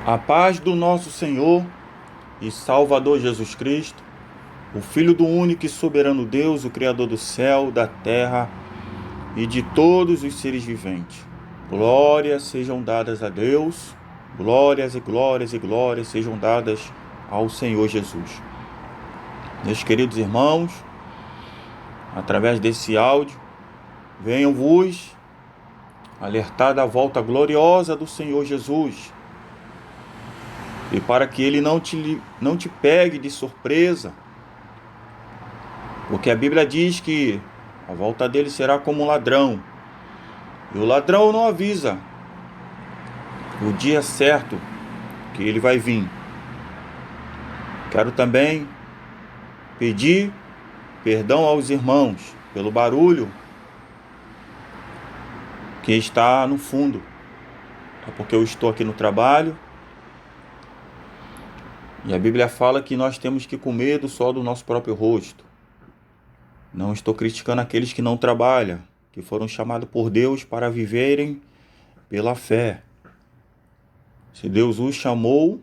A paz do nosso Senhor e Salvador Jesus Cristo, o Filho do único e soberano Deus, o Criador do céu, da terra e de todos os seres viventes. Glórias sejam dadas a Deus, glórias e glórias e glórias sejam dadas ao Senhor Jesus. Meus queridos irmãos, através desse áudio, venham vos alertar da volta gloriosa do Senhor Jesus, e para que ele não te pegue de surpresa, porque a Bíblia diz que a volta dele será como um ladrão, e o ladrão não avisa o dia certo que ele vai vir. Quero também pedir perdão aos irmãos pelo barulho que está no fundo. É porque eu estou aqui no trabalho e a Bíblia fala que nós temos que comer do sol do nosso próprio rosto. Não estou criticando aqueles que não trabalham, que foram chamados por Deus para viverem pela fé. Se Deus os chamou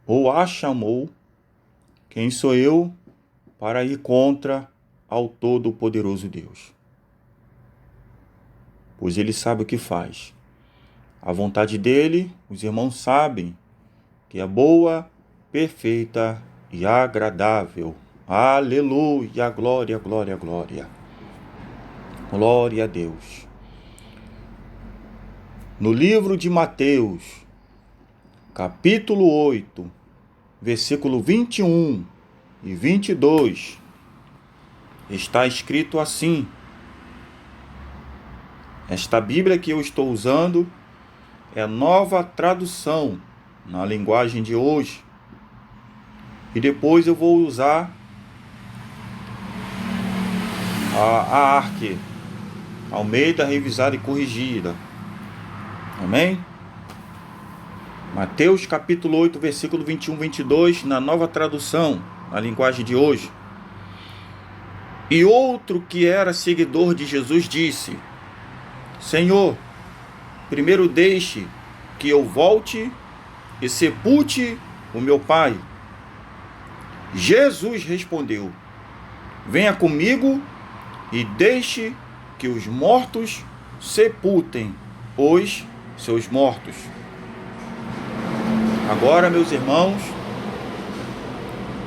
ou a chamou, quem sou eu para ir contra ao Todo-Poderoso Deus? Pois Ele sabe o que faz. A vontade dEle, os irmãos sabem que é boa, perfeita e agradável. Aleluia, glória, glória, glória. Glória a Deus. No livro de Mateus, capítulo 8, versículo 21 e 22, está escrito assim. Esta Bíblia que eu estou usando é a Nova Tradução, na linguagem de hoje. E depois eu vou usar a ARC, Almeida Revisada e Corrigida. Amém? Mateus capítulo 8, versículo 21 e 22, na Nova Tradução, na linguagem de hoje. E outro que era seguidor de Jesus disse: Senhor, primeiro deixe que eu volte e sepulte o meu pai. Jesus respondeu: venha comigo e deixe que os mortos sepultem os seus mortos. Agora, meus irmãos,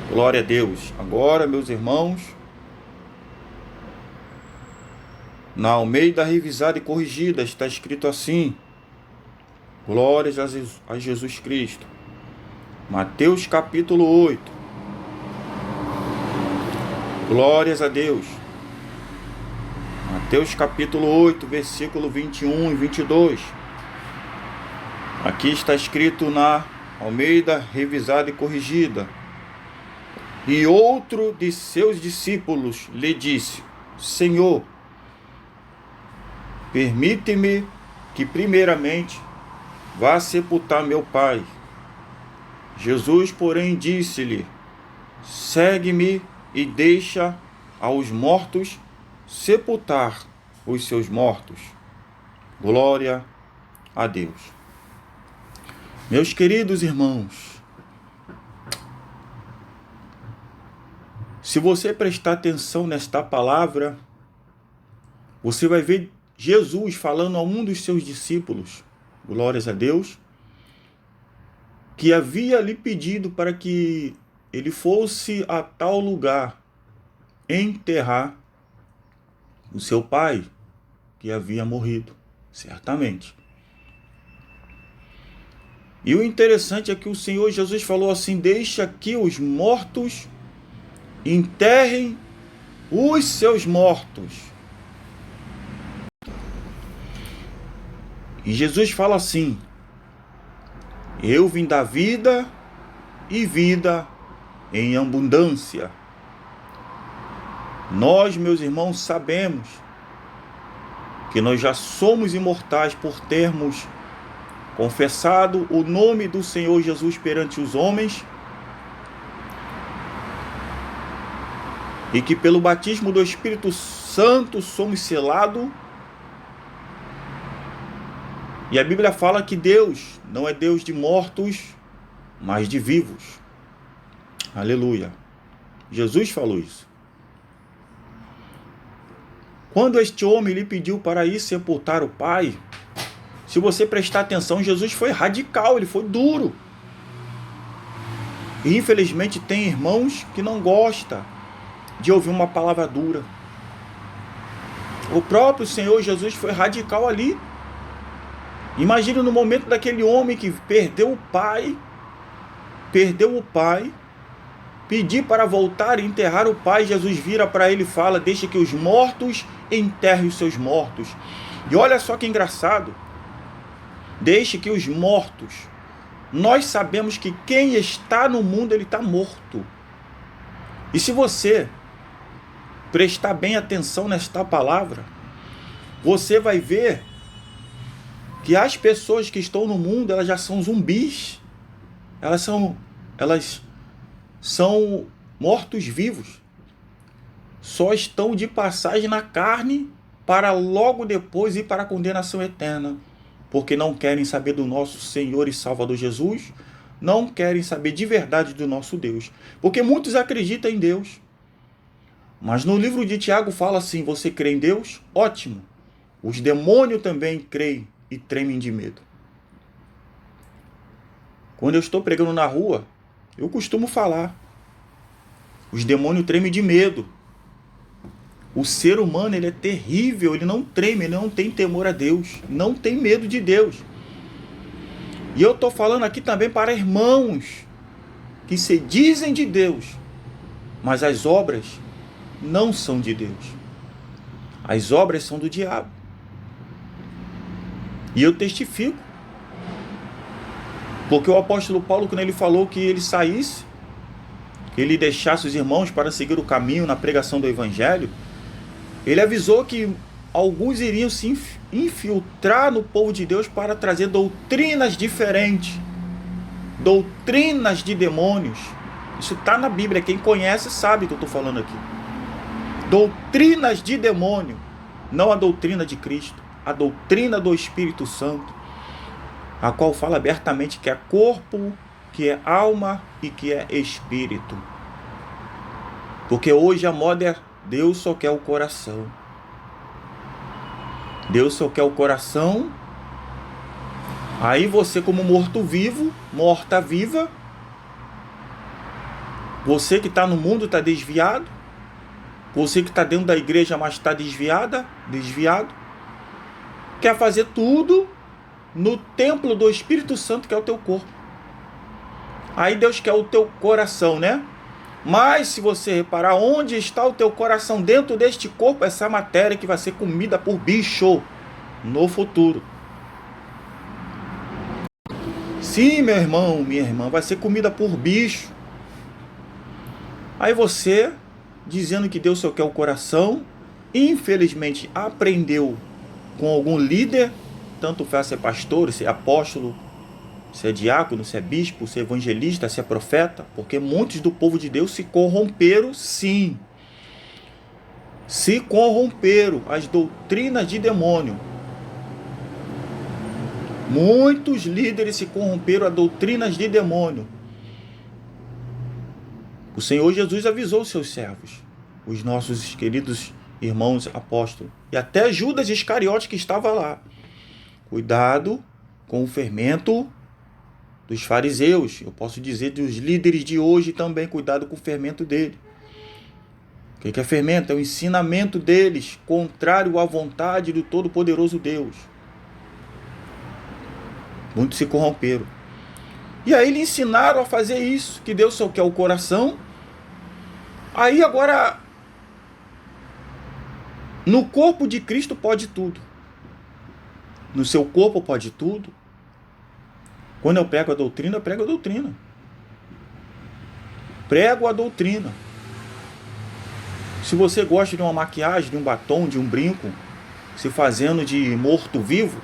glória a Deus. Agora, meus irmãos, na Almeida Revisada e Corrigida está escrito assim: glórias a Jesus Cristo. Mateus capítulo 8. Glórias a Deus. Mateus capítulo 8, versículo 21 e 22. Aqui está escrito na Almeida Revisada e Corrigida: e outro de seus discípulos lhe disse: Senhor, permite-me que primeiramente vá sepultar meu pai. Jesus, porém, disse-lhe: segue-me e deixa aos mortos sepultar os seus mortos. Glória a Deus. Meus queridos irmãos, se você prestar atenção nesta palavra, você vai ver Jesus falando a um dos seus discípulos, glórias a Deus, que havia lhe pedido para que ele fosse a tal lugar enterrar o seu pai, que havia morrido, certamente. E o interessante é que o Senhor Jesus falou assim: deixa que os mortos enterrem os seus mortos. E Jesus fala assim: eu vim dar vida e vida em abundância. Nós, meus irmãos, sabemos que nós já somos imortais por termos confessado o nome do Senhor Jesus perante os homens, e que pelo batismo do Espírito Santo somos selados E a Bíblia fala que Deus não é Deus de mortos, mas de vivos. Aleluia. Jesus falou isso. Quando este homem lhe pediu para ir sepultar o pai, se você prestar atenção, Jesus foi radical, ele foi duro. E infelizmente tem irmãos que não gostam de ouvir uma palavra dura. O próprio Senhor Jesus foi radical ali. Imagine no momento daquele homem que perdeu o pai, pedir para voltar e enterrar o pai. Jesus vira para ele e fala: deixa que os mortos enterrem os seus mortos. E olha só que engraçado, deixe que os mortos, nós sabemos que quem está no mundo, ele está morto. E se você prestar bem atenção nesta palavra, você vai ver que as pessoas que estão no mundo, elas já são zumbis. Elas são mortos-vivos. Só estão de passagem na carne para logo depois ir para a condenação eterna. Porque não querem saber do nosso Senhor e Salvador Jesus, não querem saber de verdade do nosso Deus. Porque muitos acreditam em Deus. Mas no livro de Tiago fala assim: você crê em Deus? Ótimo. Os demônios também creem e tremem de medo. Quando eu estou pregando na rua, eu costumo falar: os demônios tremem de medo. O ser humano, ele é terrível, ele não treme, ele não tem temor a Deus, não tem medo de Deus. E eu estou falando aqui também para irmãos que se dizem de Deus, mas as obras não são de Deus. As obras são do diabo. E eu testifico. Porque o apóstolo Paulo, quando ele falou que ele saísse, que ele deixasse os irmãos para seguir o caminho na pregação do evangelho, ele avisou que alguns iriam se infiltrar no povo de Deus para trazer doutrinas diferentes, doutrinas de demônios. Isso está na Bíblia, quem conhece sabe o que eu estou falando aqui. Doutrinas de demônio, não a doutrina de Cristo, a doutrina do Espírito Santo, a qual fala abertamente que é corpo, que é alma e que é espírito. Porque hoje a moda é: Deus só quer o coração. Deus só quer o coração. Aí você, como morto-vivo, morta-viva, você que está no mundo está desviado, você que está dentro da igreja, mas está desviado, quer fazer tudo no templo do Espírito Santo, que é o teu corpo. Aí Deus quer o teu coração, né? Mas se você reparar, onde está o teu coração dentro deste corpo, essa matéria que vai ser comida por bicho no futuro. Sim, meu irmão, minha irmã, vai ser comida por bicho. Aí você, dizendo que Deus só quer o coração, infelizmente aprendeu com algum líder, tanto faz ser pastor, ser apóstolo, se é diácono, se é bispo, se é evangelista, se é profeta, porque muitos do povo de Deus se corromperam, sim. Se corromperam as doutrinas de demônio. Muitos líderes se corromperam a doutrinas de demônio. O Senhor Jesus avisou os seus servos, os nossos queridos irmãos apóstolos, e até Judas Iscariote que estava lá. Cuidado com o fermento dos fariseus. Eu posso dizer dos líderes de hoje também, cuidado com o fermento dele. O que é fermento? É o ensinamento deles, contrário à vontade do Todo-Poderoso Deus. Muitos se corromperam. E aí lhe ensinaram a fazer isso, que Deus só quer o coração. Aí agora, no corpo de Cristo pode tudo. No seu corpo pode tudo. Quando eu prego a doutrina, eu prego a doutrina. Prego a doutrina. Se você gosta de uma maquiagem, de um batom, de um brinco, se fazendo de morto-vivo,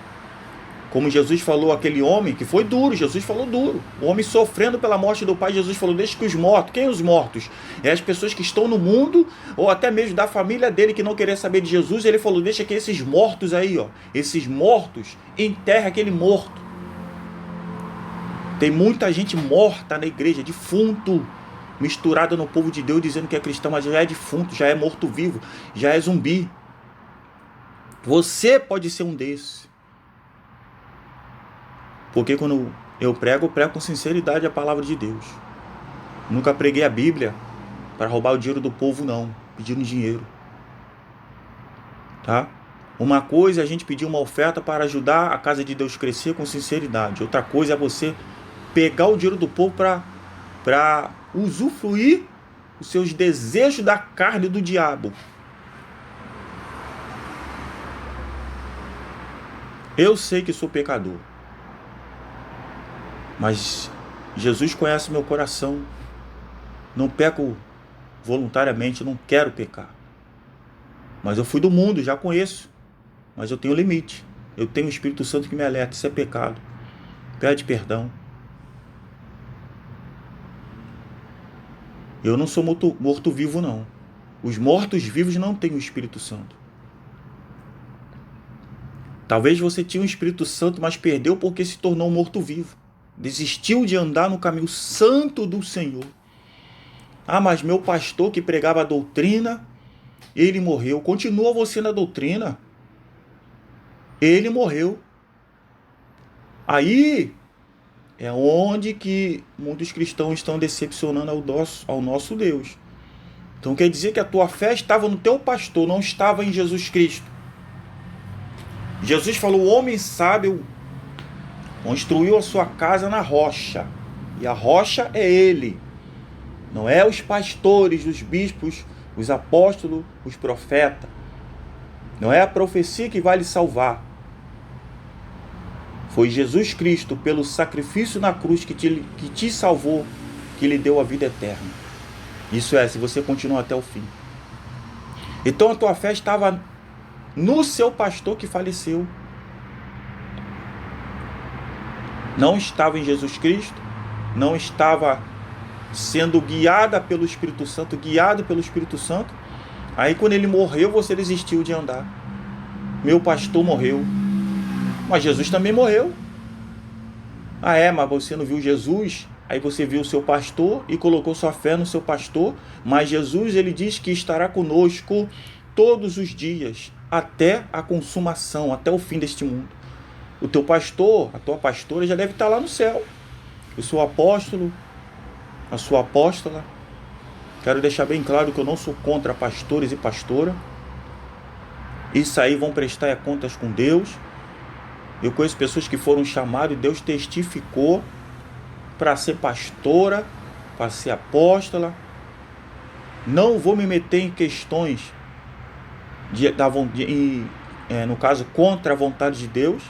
Como Jesus falou àquele homem, que foi duro, Jesus falou duro. O homem sofrendo pela morte do pai, Jesus falou, deixa que os mortos, quem os mortos? É as pessoas que estão no mundo, ou até mesmo da família dele que não queria saber de Jesus. Ele falou, deixa que esses mortos aí, ó, esses mortos, enterra aquele morto. Tem muita gente morta na igreja, defunto, misturada no povo de Deus, dizendo que é cristão, mas já é defunto, já é morto-vivo, já é zumbi. Você pode ser um desses. Porque quando eu prego com sinceridade a palavra de Deus. Nunca preguei a Bíblia para roubar o dinheiro do povo, não. Pedindo dinheiro. Tá? Uma coisa é a gente pedir uma oferta para ajudar a casa de Deus crescer com sinceridade. Outra coisa é você pegar o dinheiro do povo para usufruir os seus desejos da carne do diabo. Eu sei que sou pecador. Mas Jesus conhece meu coração. Não peco voluntariamente, não quero pecar. Mas eu fui do mundo, já conheço. Mas eu tenho limite. Eu tenho o Espírito Santo que me alerta. Isso é pecado. Pede perdão. Eu não sou morto-vivo, não. Os mortos-vivos não têm o Espírito Santo. Talvez você tinha o Espírito Santo, mas perdeu porque se tornou morto-vivo. Desistiu de andar no caminho santo do Senhor. Ah, mas meu pastor que pregava a doutrina, ele morreu. Continua você na doutrina. Ele morreu. Aí é onde que muitos cristãos estão decepcionando ao nosso Deus. Então quer dizer que a tua fé estava no teu pastor, não estava em Jesus Cristo. Jesus falou, o homem sábio construiu a sua casa na rocha. E a rocha é ele. Não é os pastores, os bispos, os apóstolos, os profetas. Não é a profecia que vai lhe salvar. Foi Jesus Cristo, pelo sacrifício na cruz que te salvou, que lhe deu a vida eterna. Isso é, se você continuar até o fim. Então a tua fé estava no seu pastor que faleceu. Não estava em Jesus Cristo, não estava sendo guiada pelo Espírito Santo, guiado pelo Espírito Santo. Aí quando ele morreu, você desistiu de andar. Meu pastor morreu. Mas Jesus também morreu. Ah é, mas você não viu Jesus? Aí você viu o seu pastor e colocou sua fé no seu pastor. Mas Jesus, ele diz que estará conosco todos os dias, até a consumação, até o fim deste mundo. O teu pastor, a tua pastora já deve estar lá no céu. O seu apóstolo, a sua apóstola. Quero deixar bem claro que eu não sou contra pastores e pastora. Isso aí vão prestar contas com Deus. Eu conheço pessoas que foram chamadas e Deus testificou para ser pastora, para ser apóstola. Não vou me meter em questões no caso, contra a vontade de Deus.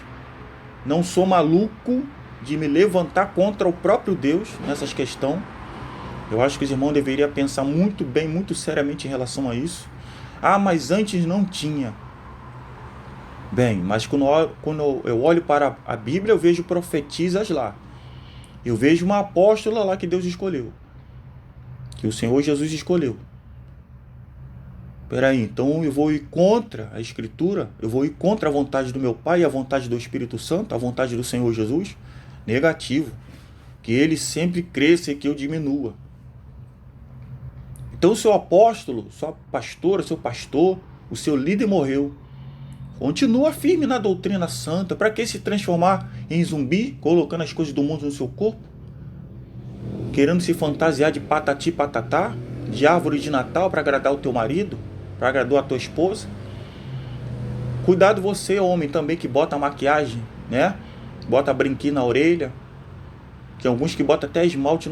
Não sou maluco de me levantar contra o próprio Deus nessas questões. Eu acho que os irmãos deveriam pensar muito bem, muito seriamente em relação a isso. Ah, mas antes não tinha. Bem, mas quando eu olho para a Bíblia, eu vejo profetisas lá. Eu vejo uma apóstola lá que Deus escolheu. Que o Senhor Jesus escolheu. Peraí, então eu vou ir contra a Escritura? Eu vou ir contra a vontade do meu Pai e a vontade do Espírito Santo, a vontade do Senhor Jesus? Negativo. Que ele sempre cresça e que eu diminua. Então o seu apóstolo, sua pastora, seu pastor, o seu líder morreu. Continua firme na doutrina santa. Para que se transformar em zumbi, colocando as coisas do mundo no seu corpo? Querendo se fantasiar de patati patatá, de árvore de Natal para agradar o teu marido, para agradar a tua esposa? Cuidado você, homem, também que bota maquiagem, né? Bota brinquinho na orelha. Tem alguns que botam até esmalte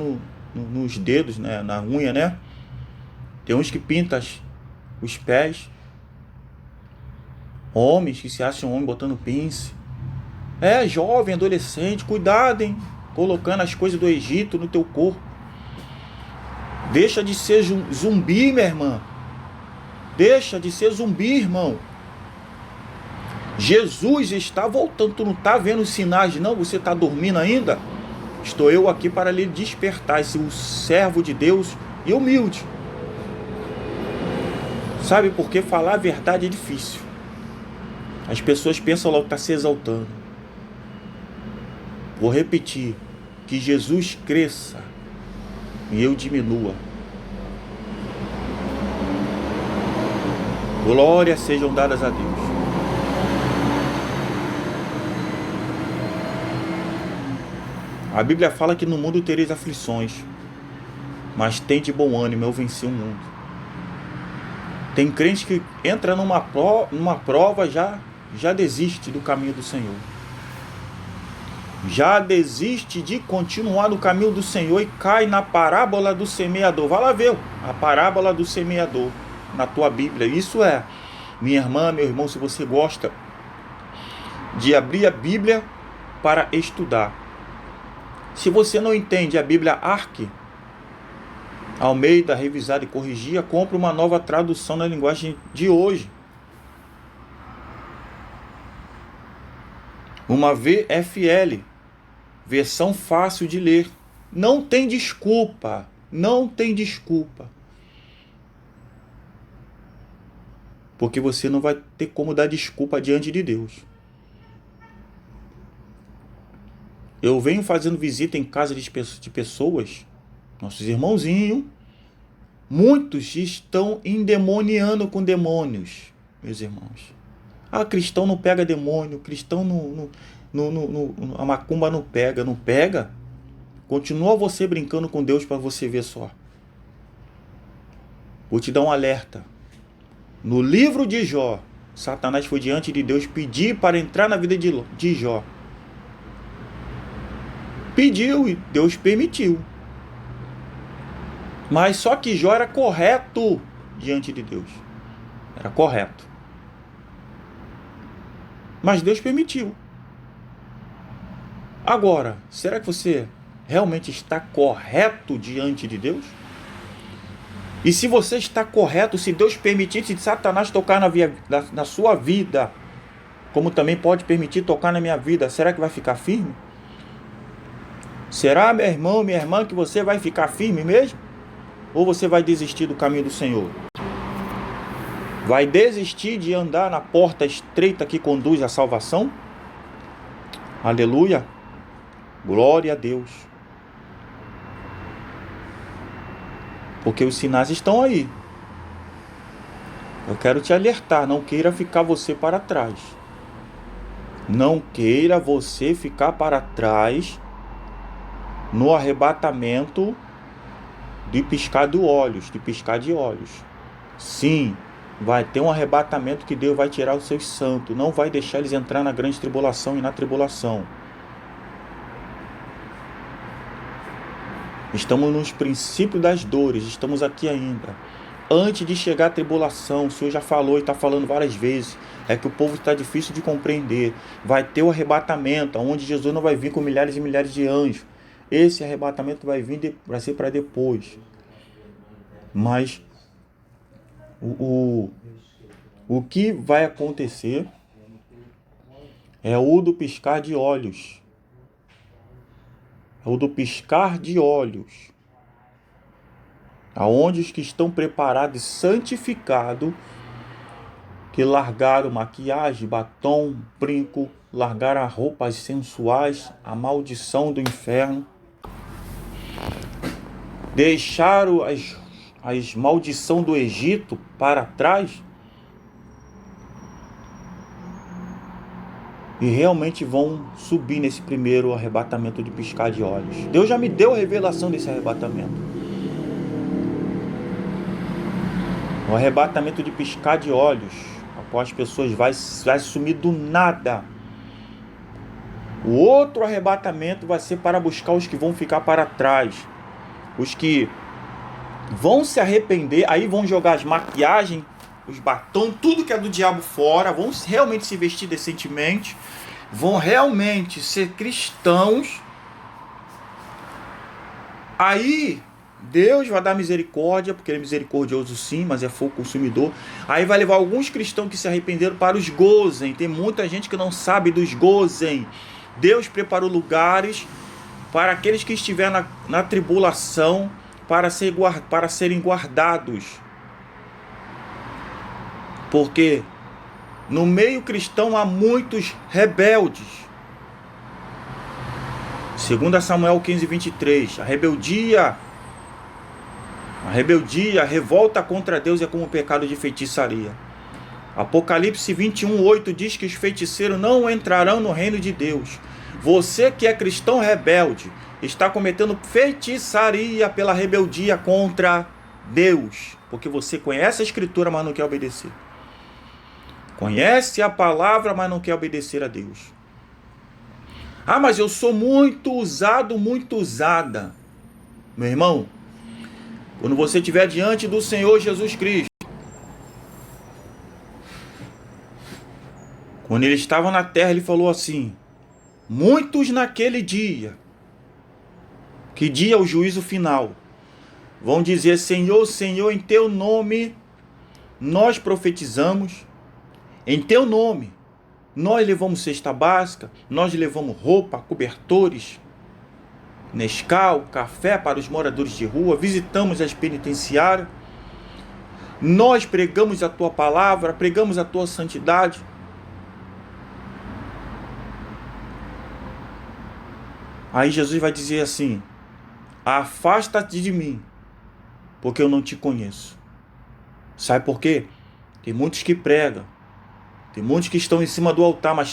nos dedos, né? Na unha, né? Tem uns que pintam os pés. Homens que se acham homem botando pince. Jovem, adolescente, cuidado, hein? Colocando as coisas do Egito no teu corpo. Deixa de ser zumbi, minha irmã. Deixa de ser zumbi, irmão. Jesus está voltando. Tu não está vendo os sinais, não? Você está dormindo ainda? Estou eu aqui para lhe despertar, esse servo de Deus e humilde. Sabe por que falar a verdade é difícil? As pessoas pensam logo que está se exaltando. Vou repetir, que Jesus cresça e eu diminua. Glórias sejam dadas a Deus. A Bíblia fala que no mundo tereis aflições, mas tem de bom ânimo, eu venci o mundo. Tem crente que entra numa prova, já desiste do caminho do Senhor. Já desiste de continuar no caminho do Senhor e cai na parábola do semeador. Vai lá ver a parábola do semeador na tua Bíblia. Isso é, minha irmã, meu irmão, se você gosta de abrir a Bíblia para estudar. Se você não entende a Bíblia Arque, Almeida, revisada e corrigida, compre uma nova tradução na linguagem de hoje. Uma VFL, versão fácil de ler. Não tem desculpa, não tem desculpa. Porque você não vai ter como dar desculpa diante de Deus. Eu venho fazendo visita em casa de pessoas, nossos irmãozinhos, muitos estão endemoniando com demônios, meus irmãos. Ah, cristão não pega demônio, cristão a macumba não pega. Continua você brincando com Deus para você ver só. Vou te dar um alerta. No livro de Jó, Satanás foi diante de Deus pedir para entrar na vida de Jó. Pediu e Deus permitiu. Mas só que Jó era correto diante de Deus. Era correto. Mas Deus permitiu. Agora, será que você realmente está correto diante de Deus? E se você está correto, se Deus permitisse Satanás tocar na sua vida, como também pode permitir tocar na minha vida, será que vai ficar firme? Será, meu irmão, minha irmã, que você vai ficar firme mesmo? Ou você vai desistir do caminho do Senhor? Vai desistir de andar na porta estreita que conduz à salvação? Aleluia! Glória a Deus! Porque os sinais estão aí. Eu quero te alertar, não queira ficar você para trás. Não queira você ficar para trás no arrebatamento de piscar de olhos. Sim, vai ter um arrebatamento que Deus vai tirar os seus santos. Não vai deixar eles entrar na grande tribulação e na tribulação. Estamos nos princípios das dores, estamos aqui ainda. Antes de chegar a tribulação, o Senhor já falou e está falando várias vezes, é que o povo está difícil de compreender. Vai ter o arrebatamento, onde Jesus não vai vir com milhares e milhares de anjos. Esse arrebatamento vai vir para ser para depois. Mas o que vai acontecer é o do piscar de olhos. É o do piscar de olhos. Aonde os que estão preparados e santificados, que largaram maquiagem, batom, brinco, largaram roupas sensuais, a maldição do inferno, deixaram as maldição do Egito para trás e realmente vão subir nesse primeiro arrebatamento de piscar de olhos. Deus já me deu a revelação desse arrebatamento. O arrebatamento de piscar de olhos, após as pessoas vai sumir do nada. O outro arrebatamento vai ser para buscar os que vão ficar para trás. Os que vão se arrepender, aí vão jogar as maquiagens, os batom, tudo que é do diabo fora, vão realmente se vestir decentemente, vão realmente ser cristãos. Aí Deus vai dar misericórdia, porque Ele é misericordioso sim, mas é fogo consumidor. Aí vai levar alguns cristãos que se arrependeram para os gozem. Tem muita gente que não sabe dos gozem. Deus preparou lugares para aqueles que estiverem na tribulação, para serem guardados. Porque no meio cristão há muitos rebeldes. 2 Samuel 15:23, a rebeldia, a revolta contra Deus é como o pecado de feitiçaria. Apocalipse 21:8 diz que os feiticeiros não entrarão no reino de Deus. Você que é cristão rebelde, está cometendo feitiçaria pela rebeldia contra Deus, porque você conhece a Escritura, mas não quer obedecer. Conhece a palavra, mas não quer obedecer a Deus. Ah, mas eu sou muito usado, muito usada. Meu irmão, quando você estiver diante do Senhor Jesus Cristo, quando Ele estava na terra, Ele falou assim: muitos naquele dia, que dia é o juízo final, vão dizer: Senhor, Senhor, em Teu nome nós profetizamos, em Teu nome nós levamos cesta básica, nós levamos roupa, cobertores, Nescau, café para os moradores de rua, visitamos as penitenciárias, nós pregamos a Tua palavra, pregamos a Tua santidade. Aí Jesus vai dizer assim: afasta-te de mim, porque eu não te conheço. Sabe por quê? Tem muitos que pregam, tem muitos que estão em cima do altar, mas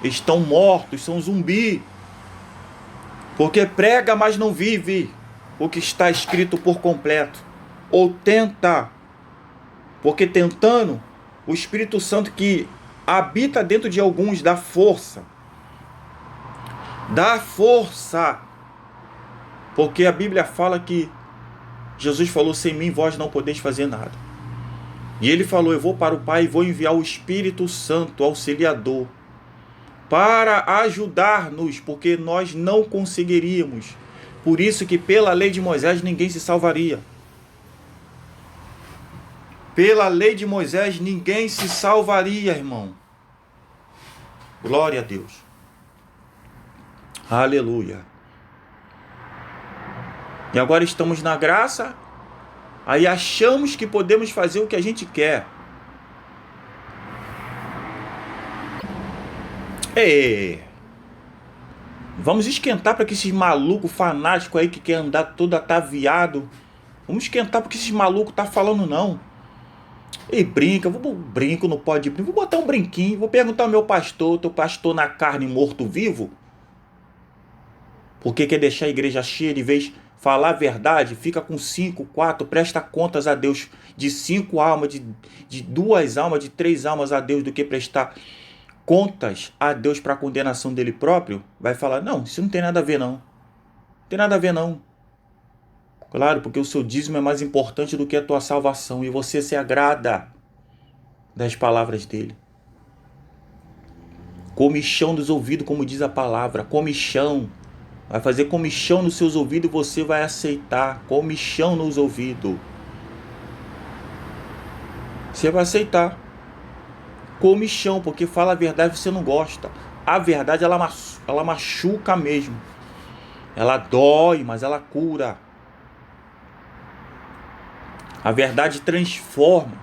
estão mortos, são zumbi. Porque prega, mas não vive o que está escrito por completo. Ou tenta, porque tentando, o Espírito Santo que habita dentro de alguns dá força. Dá força. Porque a Bíblia fala que Jesus falou: sem mim vós não podeis fazer nada. E Ele falou: eu vou para o Pai e vou enviar o Espírito Santo, Auxiliador, para ajudar-nos, porque nós não conseguiríamos. Por isso que pela lei de Moisés ninguém se salvaria. Pela lei de Moisés ninguém se salvaria, irmão. Glória a Deus. Aleluia. E agora estamos na graça, aí achamos que podemos fazer o que a gente quer. Vamos esquentar para que esses malucos fanáticos aí que quer andar todo ataviado, vamos esquentar porque esses malucos tá falando não. E brinca, brinco, não pode brincar, vou botar um brinquinho, vou perguntar ao meu pastor, teu pastor na carne morto-vivo, porque quer deixar a igreja cheia, de vez falar a verdade, fica com 5, 4, presta contas a Deus de 5 almas, de 2 almas, de 3 almas a Deus, do que prestar contas a Deus para a condenação dele próprio. Vai falar: não, isso não tem nada a ver não. Não tem nada a ver não. Claro, porque o seu dízimo é mais importante do que a tua salvação, e você se agrada das palavras dele. Comichão dos ouvidos, como diz a palavra, comichão. Vai fazer comichão nos seus ouvidos e você vai aceitar. Comichão nos ouvidos. Você vai aceitar. Comichão, porque fala a verdade, você não gosta. A verdade, ela machuca mesmo. Ela dói, mas ela cura. A verdade transforma.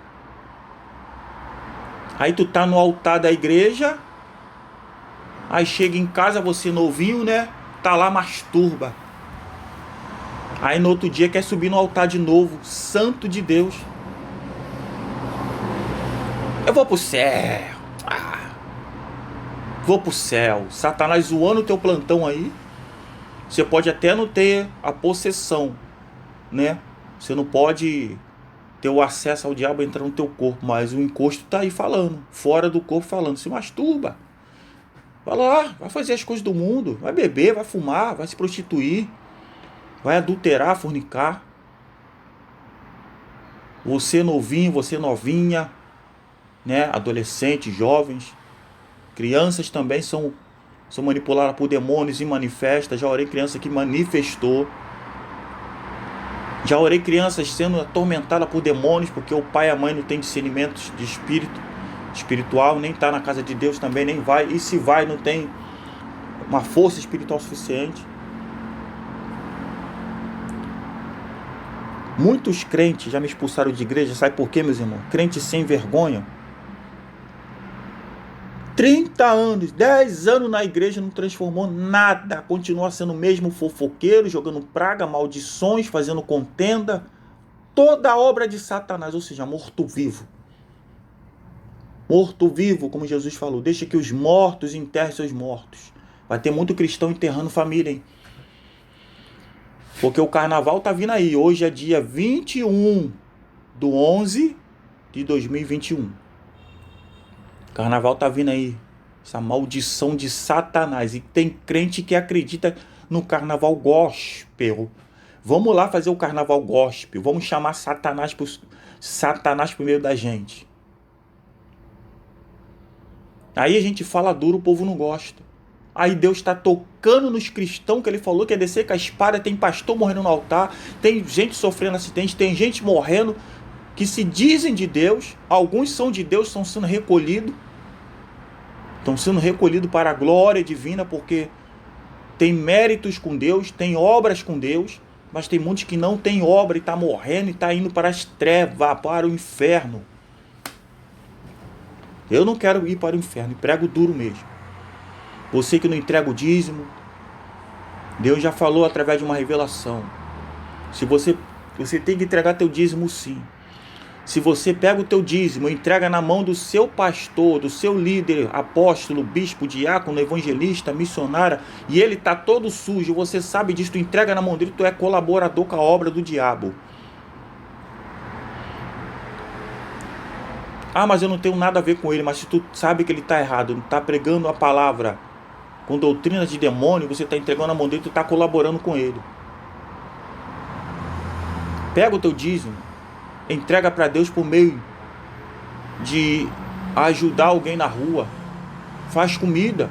Aí tu tá no altar da igreja, aí chega em casa, você novinho, né? Tá lá, masturba. Aí no outro dia quer subir no altar de novo, santo de Deus. Eu vou pro céu. Vou pro céu. Satanás zoando o teu plantão aí. Você pode até não ter a possessão, né? Você não pode ter o acesso ao diabo entrar no teu corpo, mas o encosto tá aí falando, fora do corpo falando. Se masturba. Vai lá, vai fazer as coisas do mundo. Vai beber, vai fumar, vai se prostituir. Vai adulterar, fornicar. Você novinho, você novinha, né? Adolescentes, jovens, crianças também são manipuladas por demônios e manifestam. Já orei criança que manifestou. Já orei crianças sendo atormentadas por demônios, porque o pai e a mãe não têm discernimento de espiritual, nem está na casa de Deus também, nem vai. E se vai, não tem uma força espiritual suficiente. Muitos crentes já me expulsaram de igreja. Sabe por quê, meus irmãos? Crentes sem vergonha. 30 anos, 10 anos na igreja, não transformou nada. Continua sendo o mesmo fofoqueiro, jogando praga, maldições, fazendo contenda. Toda obra de Satanás, ou seja, morto-vivo. Morto-vivo, como Jesus falou. Deixa que os mortos enterrem seus mortos. Vai ter muito cristão enterrando família, hein? Porque o carnaval tá vindo aí. Hoje é dia 21/11 de 2021. Carnaval tá vindo aí. Essa maldição de Satanás. E tem crente que acredita no carnaval gospel. Vamos lá fazer o carnaval gospel. Vamos chamar Satanás pro meio da gente. Aí a gente fala duro, o povo não gosta. Aí Deus está tocando nos cristãos, que ele falou que ia descer com a espada. Tem pastor morrendo no altar, tem gente sofrendo acidente, tem gente morrendo, que se dizem de Deus. Alguns são de Deus, estão sendo recolhidos. Estão sendo recolhidos para a glória divina, porque tem méritos com Deus, tem obras com Deus. Mas tem muitos que não tem obra e está morrendo e está indo para as trevas, para o inferno. Eu não quero ir para o inferno, e prego duro mesmo. Você que não entrega o dízimo, Deus já falou através de uma revelação. Se você tem que entregar teu dízimo, sim. Se você pega o teu dízimo e entrega na mão do seu pastor, do seu líder, apóstolo, bispo, diácono, evangelista, missionário, e ele está todo sujo, você sabe disso, tu entrega na mão dele, tu é colaborador com a obra do diabo. Ah, mas eu não tenho nada a ver com ele. Mas se tu sabe que ele está errado, não está pregando a palavra com doutrina de demônio, você está entregando na mão dele, tu está colaborando com ele. Pega o teu dízimo, entrega para Deus por meio de ajudar alguém na rua. Faz comida,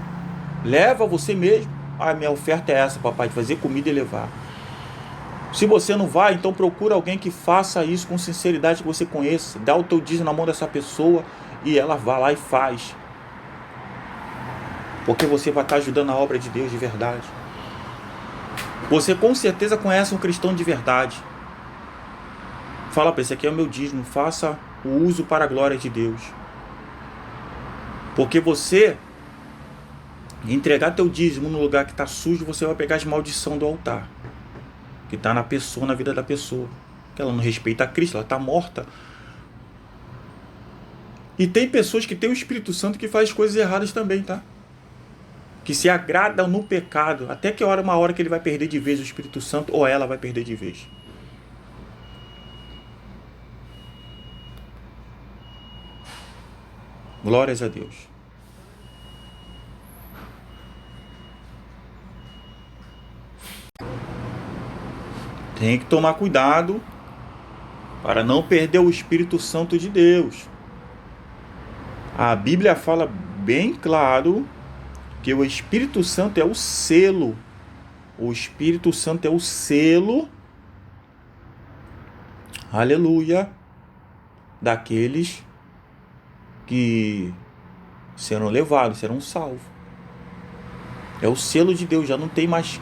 leva você mesmo. Ah, minha oferta é essa, papai, de fazer comida e levar. Se você não vai, então procura alguém que faça isso com sinceridade, que você conheça. Dá o teu dízimo na mão dessa pessoa e ela vai lá e faz. Porque você vai estar ajudando a obra de Deus de verdade. Você com certeza conhece um cristão de verdade. Fala para esse aqui é o meu dízimo, faça o uso para a glória de Deus. Porque você entregar teu dízimo no lugar que está sujo, você vai pegar as maldições do altar. Que está na pessoa, na vida da pessoa. Que ela não respeita a Cristo, ela está morta. E tem pessoas que têm o Espírito Santo que faz coisas erradas também, tá? Que se agradam no pecado. Até que uma hora que ele vai perder de vez o Espírito Santo, ou ela vai perder de vez. Glórias a Deus. Tem que tomar cuidado para não perder o Espírito Santo de Deus. A Bíblia fala bem claro que o Espírito Santo é o selo. O Espírito Santo é o selo, aleluia, daqueles que serão levados, serão salvos. É o selo de Deus, já não tem mais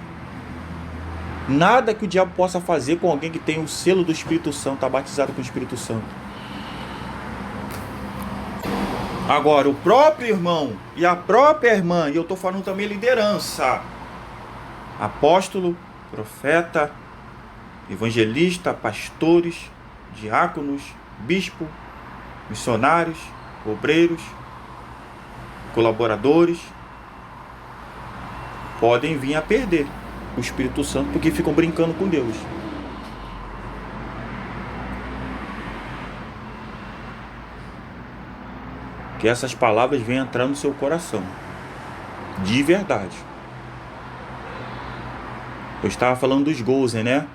nada que o diabo possa fazer com alguém que tem o selo do Espírito Santo, está batizado com o Espírito Santo. Agora, o próprio irmão e a própria irmã, e eu estou falando também liderança, apóstolo, profeta, evangelista, pastores, diáconos, bispo, missionários, obreiros, colaboradores, podem vir a perder o Espírito Santo porque ficam brincando com Deus. Que essas palavras venham entrar no seu coração, de verdade. Eu estava falando dos Gozen, né?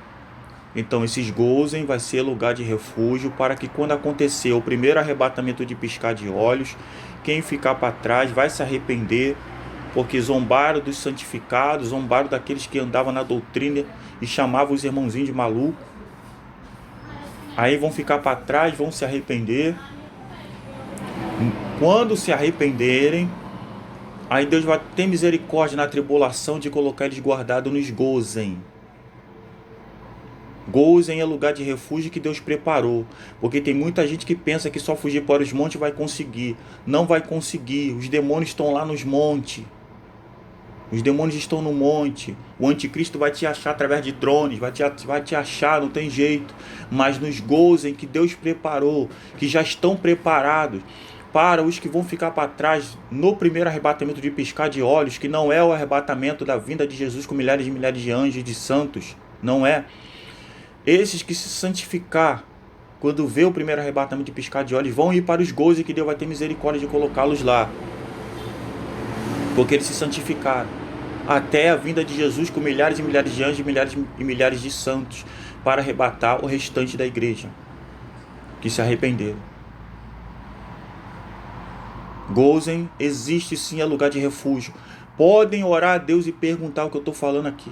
Então esses Gozen vai ser lugar de refúgio para que quando acontecer o primeiro arrebatamento de piscar de olhos, quem ficar para trás vai se arrepender, porque zombaram dos santificados, zombaram daqueles que andavam na doutrina e chamavam os irmãozinhos de maluco. Aí vão ficar para trás, vão se arrepender. Quando se arrependerem, aí Deus vai ter misericórdia na tribulação de colocar eles guardados nos Gozen. Gozen é lugar de refúgio que Deus preparou. Porque tem muita gente que pensa que só fugir para os montes vai conseguir. Não vai conseguir. Os demônios estão lá nos montes. Os demônios estão no monte. O anticristo vai te achar através de drones. Vai te achar, não tem jeito. Mas nos Gozen que Deus preparou, que já estão preparados para os que vão ficar para trás no primeiro arrebatamento de piscar de olhos, que não é o arrebatamento da vinda de Jesus com milhares de anjos e de santos. Não é. Esses que se santificar, quando vê o primeiro arrebatamento de piscar de olhos, vão ir para os Gozen, que Deus vai ter misericórdia de colocá-los lá. Porque eles se santificaram. Até a vinda de Jesus com milhares e milhares de anjos e milhares de santos, para arrebatar o restante da igreja, que se arrependeram. Gozen existe sim, é lugar de refúgio. Podem orar a Deus e perguntar o que eu estou falando aqui.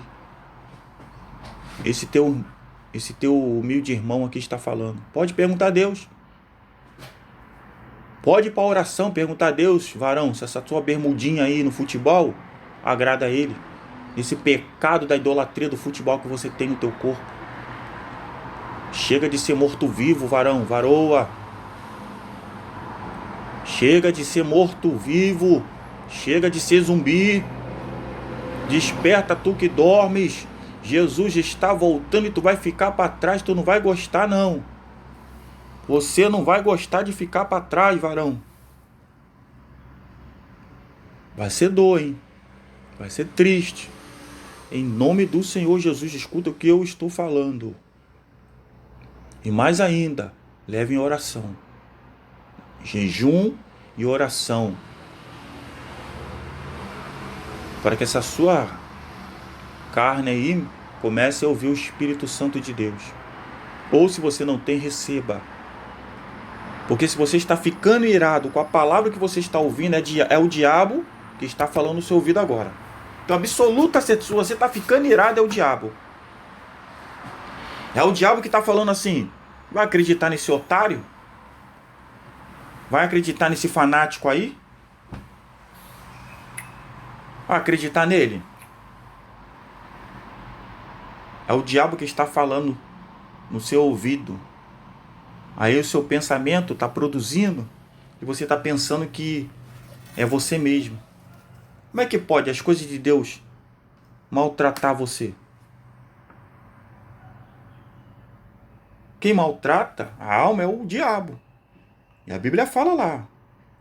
Esse teu humilde irmão aqui está falando. Pode perguntar a Deus. Pode ir para a oração, perguntar a Deus, varão, se essa tua bermudinha aí no futebol agrada a Ele. Esse pecado da idolatria do futebol que você tem no teu corpo. Chega de ser morto-vivo, varão, varoa. Chega de ser morto-vivo. Chega de ser zumbi. Desperta tu que dormes. Jesus está voltando e tu vai ficar para trás. Tu não vai gostar, não. Você não vai gostar de ficar para trás, varão. Vai ser dor, hein? Vai ser triste. Em nome do Senhor Jesus, escuta o que eu estou falando. E mais ainda, leve em oração. Jejum e oração. Para que essa sua carne aí comece a ouvir o Espírito Santo de Deus. Ou se você não tem, receba. Porque se você está ficando irado com a palavra que você está ouvindo, é o diabo que está falando no seu ouvido agora. Então, absoluta certeza, você está ficando irado, é o diabo. É o diabo que está falando assim: vai acreditar nesse otário? Vai acreditar nesse fanático aí? Vai acreditar nele? É o diabo que está falando no seu ouvido. Aí o seu pensamento está produzindo e você está pensando que é você mesmo. Como é que pode as coisas de Deus maltratar você? Quem maltrata a alma é o diabo. E a Bíblia fala lá: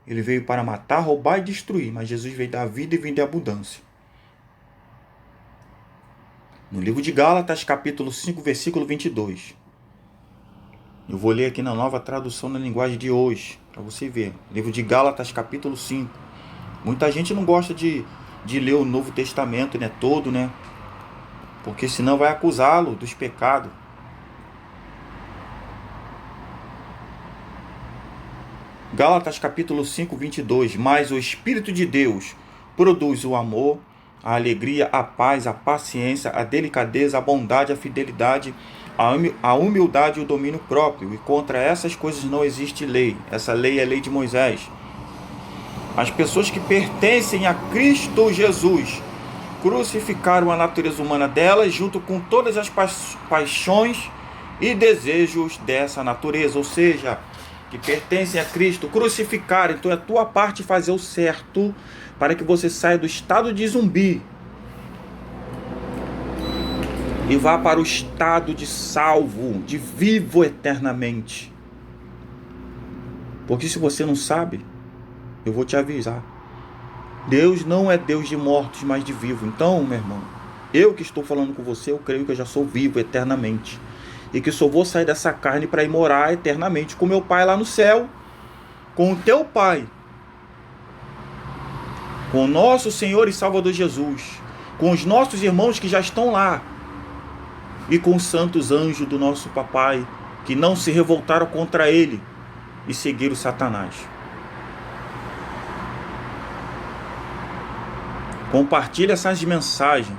ele veio para matar, roubar e destruir, mas Jesus veio dar vida e vida em abundância. No livro de Gálatas, capítulo 5, versículo 22. Eu vou ler aqui na nova tradução na linguagem de hoje, para você ver. Livro de Gálatas, capítulo 5. Muita gente não gosta de ler o Novo Testamento, né, todo, né? Porque senão vai acusá-lo dos pecados. Gálatas capítulo 5, 22. Mas o Espírito de Deus produz o amor, a alegria, a paz, a paciência, a delicadeza, a bondade, a fidelidade, a humildade e o domínio próprio. E contra essas coisas não existe lei. Essa lei é a lei de Moisés. As pessoas que pertencem a Cristo Jesus crucificaram a natureza humana delas junto com todas as paixões e desejos dessa natureza. Ou seja, que pertencem a Cristo, crucificaram. Então é a tua parte fazer o certo para que você saia do estado de zumbi e vá para o estado de salvo, de vivo eternamente. Porque se você não sabe, eu vou te avisar. Deus não é Deus de mortos, mas de vivos. Então, meu irmão, eu que estou falando com você, eu creio que eu já sou vivo eternamente. E que só vou sair dessa carne para ir morar eternamente com meu Pai lá no céu. Com o teu Pai. Com o nosso Senhor e Salvador Jesus. Com os nossos irmãos que já estão lá. E com os santos anjos do nosso Papai, que não se revoltaram contra Ele e seguiram Satanás. Compartilhe essa mensagem,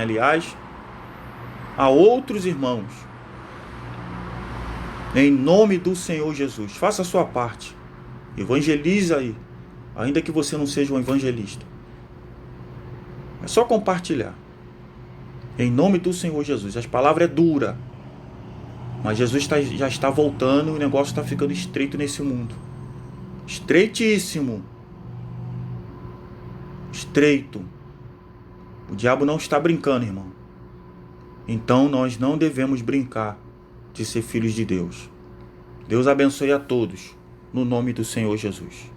aliás, a outros irmãos, Em nome do Senhor Jesus. Faça a sua parte. Evangeliza aí. Ainda que você não seja um evangelista. É só compartilhar. Em nome do Senhor Jesus. As palavras é dura. Mas Jesus já está voltando e o negócio está ficando estreito nesse mundo. Estreitíssimo. Estreito. O diabo não está brincando, irmão. Então nós não devemos brincar de ser filhos de Deus. Deus abençoe a todos, no nome do Senhor Jesus.